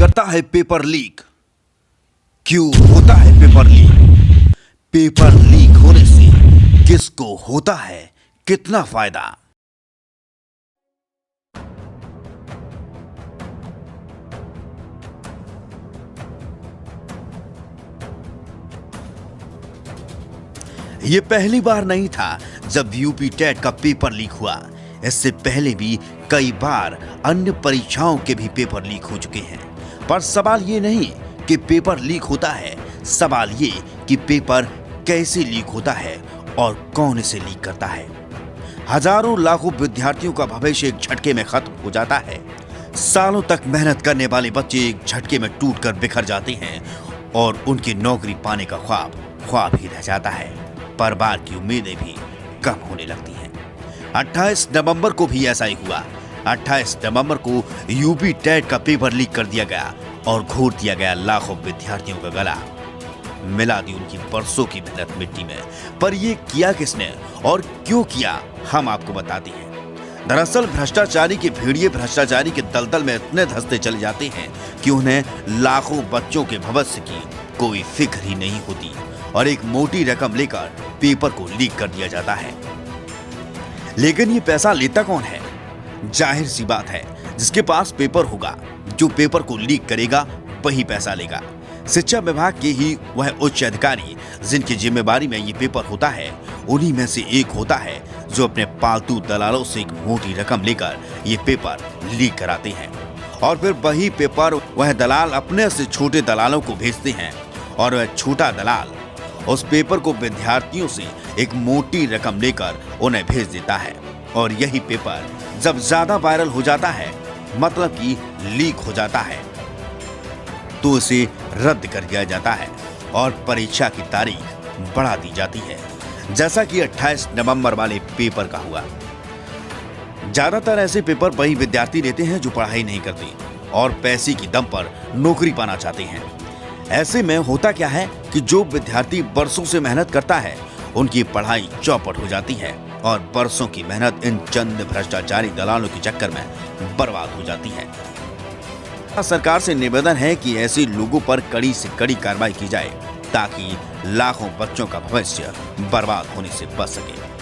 करता है paper leak? क्यों होता है पेपर लीक? पेपर लीक होने से किसको होता है कितना फायदा? यह पहली बार नहीं था जब यूपी टेट का पेपर लीक हुआ। इससे पहले भी कई बार अन्य परीक्षाओं के भी पेपर लीक हो चुके हैं। पर सवाल ये नहीं कि पेपर लीक होता है, सवाल ये कि पेपर कैसे लीक होता है और कौन इसे लीक करता है। हजारों लाखों विद्यार्थियों का भविष्य एक झटके में खत्म हो जाता है। सालों तक मेहनत करने वाले बच्चे एक झटके में टूटकर बिखर जाते हैं और उनकी नौकरी पाने का ख्वाब ही रह जाता है। परिवार की उम्मीदें भी कम होने लगती हैं। 28 नवंबर को भी ऐसा ही हुआ। 28 नवंबर को यूपी टेट का पेपर लीक कर दिया गया और घोट दिया गया लाखों विद्यार्थियों का गला। मिला दी उनकी बरसों की मेहनत मिट्टी में। पर यह किया किसने और क्यों किया, हम आपको बताते हैं। दरअसल भ्रष्टाचारी के भेड़िए भ्रष्टाचारी के दलदल में इतने धंसते चले जाते हैं कि उन्हें लाखों बच्चों के भविष्य की कोई फिक्र ही नहीं होती और एक मोटी रकम लेकर पेपर को लीक कर दिया जाता है। लेकिन ये पैसा लेता कौन है? जाहिर सी बात है, जिसके पास पेपर होगा, जो पेपर को लीक करेगा वही पैसा लेगा। शिक्षा विभाग के ही वह उच्च अधिकारी जिनकी जिम्मेदारी में ये पेपर होता है, उन्हीं में से एक होता है जो अपने पालतू दलालों से एक मोटी रकम लेकर ये पेपर लीक कराते हैं और फिर वही पेपर वह दलाल अपने से छोटे दलालों को भेजते हैं और वह छोटा दलाल उस पेपर को विद्यार्थियों से एक मोटी रकम लेकर उन्हें भेज देता है और यही पेपर जब ज्यादा वायरल हो जाता है, मतलब कि लीक हो जाता है, तो इसे रद्द कर दिया जाता है और परीक्षा की तारीख बढ़ा दी जाती है, जैसा कि 28 नवंबर वाले पेपर का हुआ। ज्यादातर ऐसे पेपर वही विद्यार्थी लेते हैं जो पढ़ाई नहीं करते और पैसे की दम पर नौकरी पाना चाहते हैं। ऐसे में होता क्या है कि जो विद्यार्थी बरसों से मेहनत करता है, उनकी पढ़ाई चौपट हो जाती है और बरसों की मेहनत इन चंद भ्रष्टाचारी दलालों के चक्कर में बर्बाद हो जाती है। सरकार से निवेदन है कि ऐसे लोगों पर कड़ी से कड़ी कार्रवाई की जाए ताकि लाखों बच्चों का भविष्य बर्बाद होने से बच सके।